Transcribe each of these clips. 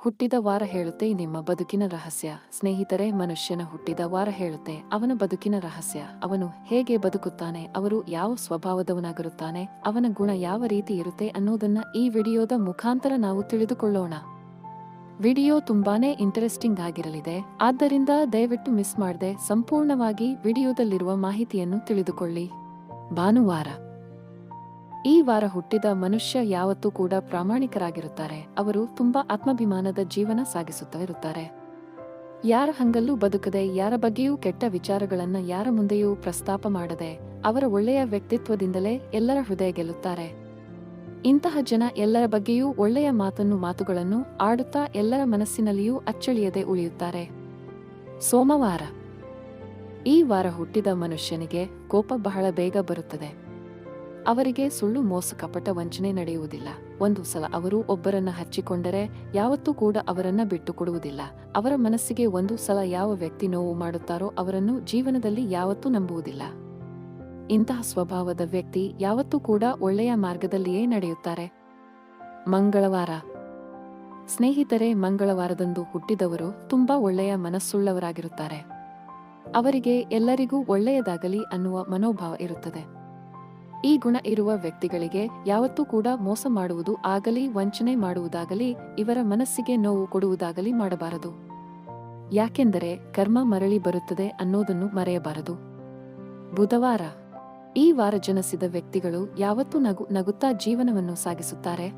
ಹುಟ್ಟಿದ ವಾರ ಹೇಳುತ್ತೆ ನಿಮ್ಮ ಬದುಕಿನ ರಹಸ್ಯ. ಸ್ನೇಹಿತರೆ, ಮನುಷ್ಯನ ಹುಟ್ಟಿದ ವಾರ ಹೇಳುತ್ತೆ ಅವನ ಬದುಕಿನ ರಹಸ್ಯ. ಅವನು ಹೇಗೆ ಬದುಕುತ್ತಾನೆ, ಅವರು ಯಾವ ಸ್ವಭಾವದವನಾಗಿರುತ್ತಾನೆ, ಅವನ ಗುಣ ಯಾವ ರೀತಿ ಇರುತ್ತೆ ಅನ್ನೋದನ್ನ ಈ ವಿಡಿಯೋದ ಮುಖಾಂತರ ನಾವು ತಿಳಿದುಕೊಳ್ಳೋಣ. ವಿಡಿಯೋ ತುಂಬಾನೇ ಇಂಟರೆಸ್ಟಿಂಗ್ ಆಗಿರಲಿದೆ, ಆದ್ದರಿಂದ ದಯವಿಟ್ಟು ಮಿಸ್ ಮಾಡದೆ ಸಂಪೂರ್ಣವಾಗಿ ವಿಡಿಯೋದಲ್ಲಿರುವ ಮಾಹಿತಿಯನ್ನು ತಿಳಿದುಕೊಳ್ಳಿ. ಭಾನುವಾರ. ಈ ವಾರ ಹುಟ್ಟಿದ ಮನುಷ್ಯ ಯಾವತ್ತೂ ಕೂಡ ಪ್ರಾಮಾಣಿಕರಾಗಿರುತ್ತಾರೆ. ಅವರು ತುಂಬಾ ಆತ್ಮಾಭಿಮಾನದ ಜೀವನ ಸಾಗಿಸುತ್ತಾ ಇರುತ್ತಾರೆ. ಯಾರ ಹಂಗಲ್ಲೂ ಬದುಕದೆ, ಯಾರ ಬಗ್ಗೆಯೂ ಕೆಟ್ಟ ವಿಚಾರಗಳನ್ನ ಯಾರ ಮುಂದೆಯೂ ಪ್ರಸ್ತಾಪ ಮಾಡದೆ, ಅವರ ಒಳ್ಳೆಯ ವ್ಯಕ್ತಿತ್ವದಿಂದಲೇ ಎಲ್ಲರ ಹೃದಯ ಗೆಲ್ಲುತ್ತಾರೆ. ಇಂತಹ ಜನ ಎಲ್ಲರ ಬಗ್ಗೆಯೂ ಒಳ್ಳೆಯ ಮಾತುಗಳನ್ನು ಆಡುತ್ತಾ ಎಲ್ಲರ ಮನಸ್ಸಿನಲ್ಲಿಯೂ ಅಚ್ಚಳಿಯದೆ ಉಳಿಯುತ್ತಾರೆ. ಸೋಮವಾರ. ಈ ವಾರ ಹುಟ್ಟಿದ ಮನುಷ್ಯನಿಗೆ ಕೋಪ ಬಹಳ ಬೇಗ ಬರುತ್ತದೆ. ಅವರಿಗೆ ಸುಳ್ಳು, ಮೋಸ, ಕಪಟ, ವಂಚನೆ ನಡೆಯುವುದಿಲ್ಲ. ಒಂದು ಸಲ ಅವರು ಒಬ್ಬರನ್ನ ಹಚ್ಚಿಕೊಂಡರೆ ಯಾವತ್ತೂ ಕೂಡ ಅವರನ್ನ ಬಿಟ್ಟು ಕೊಡುವುದಿಲ್ಲ. ಅವರ ಮನಸ್ಸಿಗೆ ಒಂದು ಸಲ ಯಾವ ವ್ಯಕ್ತಿ ನೋವು ಮಾಡುತ್ತಾರೋ ಅವರನ್ನು ಜೀವನದಲ್ಲಿ ಯಾವತ್ತೂ ನಂಬುವುದಿಲ್ಲ. ಇಂತಹ ಸ್ವಭಾವದ ವ್ಯಕ್ತಿ ಯಾವತ್ತೂ ಕೂಡ ಒಳ್ಳೆಯ ಮಾರ್ಗದಲ್ಲಿಯೇ ನಡೆಯುತ್ತಾರೆ. ಮಂಗಳವಾರ. ಸ್ನೇಹಿತರೆ, ಮಂಗಳವಾರದಂದು ಹುಟ್ಟಿದವರು ತುಂಬಾ ಒಳ್ಳೆಯ ಮನಸ್ಸುಳ್ಳವರಾಗಿರುತ್ತಾರೆ. ಅವರಿಗೆ ಎಲ್ಲರಿಗೂ ಒಳ್ಳೆಯದಾಗಲಿ ಅನ್ನುವ ಮನೋಭಾವ ಇರುತ್ತದೆ. ಈ ಗುಣ ಇರುವ ವ್ಯಕ್ತಿಗಳಿಗೆ ಯಾವತ್ತೂ ಕೂಡ ಮೋಸ ಮಾಡುವುದು ಆಗಲಿ, ವಂಚನೆ ಮಾಡುವುದಾಗಲಿ, ಇವರ ಮನಸ್ಸಿಗೆ ನೋವು ಕೊಡುವುದಾಗಲಿ ಮಾಡಬಾರದು. ಯಾಕೆಂದರೆ ಕರ್ಮ ಮರಳಿ ಬರುತ್ತದೆ ಅನ್ನೋದನ್ನು ಮರೆಯಬಾರದು. ಬುಧವಾರ. ಈ ವಾರ ಜನಿಸಿದ ವ್ಯಕ್ತಿಗಳು ಯಾವತ್ತೂ ನಗುತ್ತಾ ಜೀವನವನ್ನು ಸಾಗಿಸುತ್ತಾರೆ.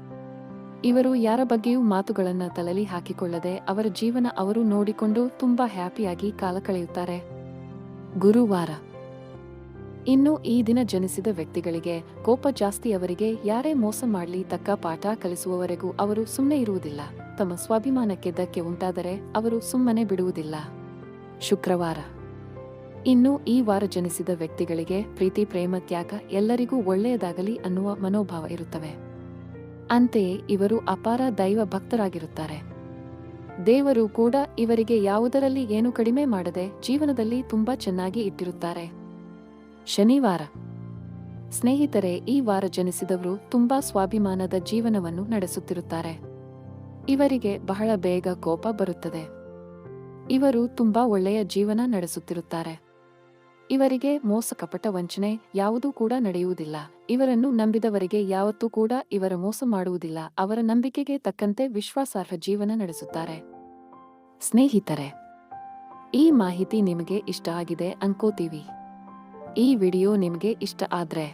ಇವರು ಯಾರ ಬಗ್ಗೆಯೂ ಮಾತುಗಳನ್ನ ತಲೆಯಲ್ಲಿ ಹಾಕಿಕೊಳ್ಳದೆ ಅವರ ಜೀವನ ಅವರು ನೋಡಿಕೊಂಡು ತುಂಬಾ ಹ್ಯಾಪಿಯಾಗಿ ಕಾಲ ಕಳೆಯುತ್ತಾರೆ. ಗುರುವಾರ. ಇನ್ನು ಈ ದಿನ ಜನಿಸಿದ ವ್ಯಕ್ತಿಗಳಿಗೆ ಕೋಪ ಜಾಸ್ತಿ. ಅವರಿಗೆ ಯಾರೇ ಮೋಸ ಮಾಡಲಿ ತಕ್ಕ ಪಾಠ ಕಲಿಸುವವರೆಗೂ ಅವರು ಸುಮ್ಮನೆ ಇರುವುದಿಲ್ಲ. ತಮ್ಮ ಸ್ವಾಭಿಮಾನಕ್ಕೆ ಧಕ್ಕೆ ಉಂಟಾದರೆ ಅವರು ಸುಮ್ಮನೆ ಬಿಡುವುದಿಲ್ಲ. ಶುಕ್ರವಾರ. ಇನ್ನು ಈ ವಾರ ಜನಿಸಿದ ವ್ಯಕ್ತಿಗಳಿಗೆ ಪ್ರೀತಿ, ಪ್ರೇಮ, ತ್ಯಾಗ, ಎಲ್ಲರಿಗೂ ಒಳ್ಳೆಯದಾಗಲಿ ಅನ್ನುವ ಮನೋಭಾವ ಇರುತ್ತವೆ. ಅಂತೆಯೇ ಇವರು ಅಪಾರ ದೈವ ಭಕ್ತರಾಗಿರುತ್ತಾರೆ. ದೇವರು ಕೂಡ ಇವರಿಗೆ ಯಾವುದರಲ್ಲಿ ಏನೂ ಕಡಿಮೆ ಮಾಡದೆ ಜೀವನದಲ್ಲಿ ತುಂಬಾ ಚೆನ್ನಾಗಿ ಇಟ್ಟಿರುತ್ತಾರೆ. ಶನಿವಾರ. ಸ್ನೇಹಿತರೆ, ಈ ವಾರ ಜನಿಸಿದವರು ತುಂಬಾ ಸ್ವಾಭಿಮಾನದ ಜೀವನವನ್ನು ನಡೆಸುತ್ತಿರುತ್ತಾರೆ. ಇವರಿಗೆ ಬಹಳ ಬೇಗ ಕೋಪ ಬರುತ್ತದೆ. ಇವರು ತುಂಬಾ ಒಳ್ಳೆಯ ಜೀವನ ನಡೆಸುತ್ತಿರುತ್ತಾರೆ. ಇವರಿಗೆ ಮೋಸ, ಕಪಟ, ವಂಚನೆ ಯಾವುದೂ ಕೂಡ ನಡೆಯುವುದಿಲ್ಲ. ಇವರನ್ನು ನಂಬಿದವರಿಗೆ ಯಾವತ್ತೂ ಕೂಡ ಇವರ ಮೋಸ ಮಾಡುವುದಿಲ್ಲ. ಅವರ ನಂಬಿಕೆಗೆ ತಕ್ಕಂತೆ ವಿಶ್ವಾಸಾರ್ಹ ಜೀವನ ನಡೆಸುತ್ತಾರೆ. ಸ್ನೇಹಿತರೆ, ಈ ಮಾಹಿತಿ ನಿಮಗೆ ಇಷ್ಟ ಆಗಿದೆ ಅನ್ಕೋತೀವಿ. ಈ ವಿಡಿಯೋ ನಿಮಗೆ ಇಷ್ಟ ಆದ್ರೆ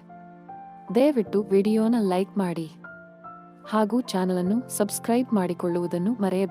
ದಯವಿಟ್ಟು ವಿಡಿಯೋನ ಲೈಕ್ ಮಾಡಿ ಹಾಗೂ ಚಾನಲ್ ಅನ್ನು ಸಬ್ಸ್ಕ್ರೈಬ್ ಮಾಡಿಕೊಳ್ಳುವುದನ್ನು ಮರೆಯಬೇಡಿ.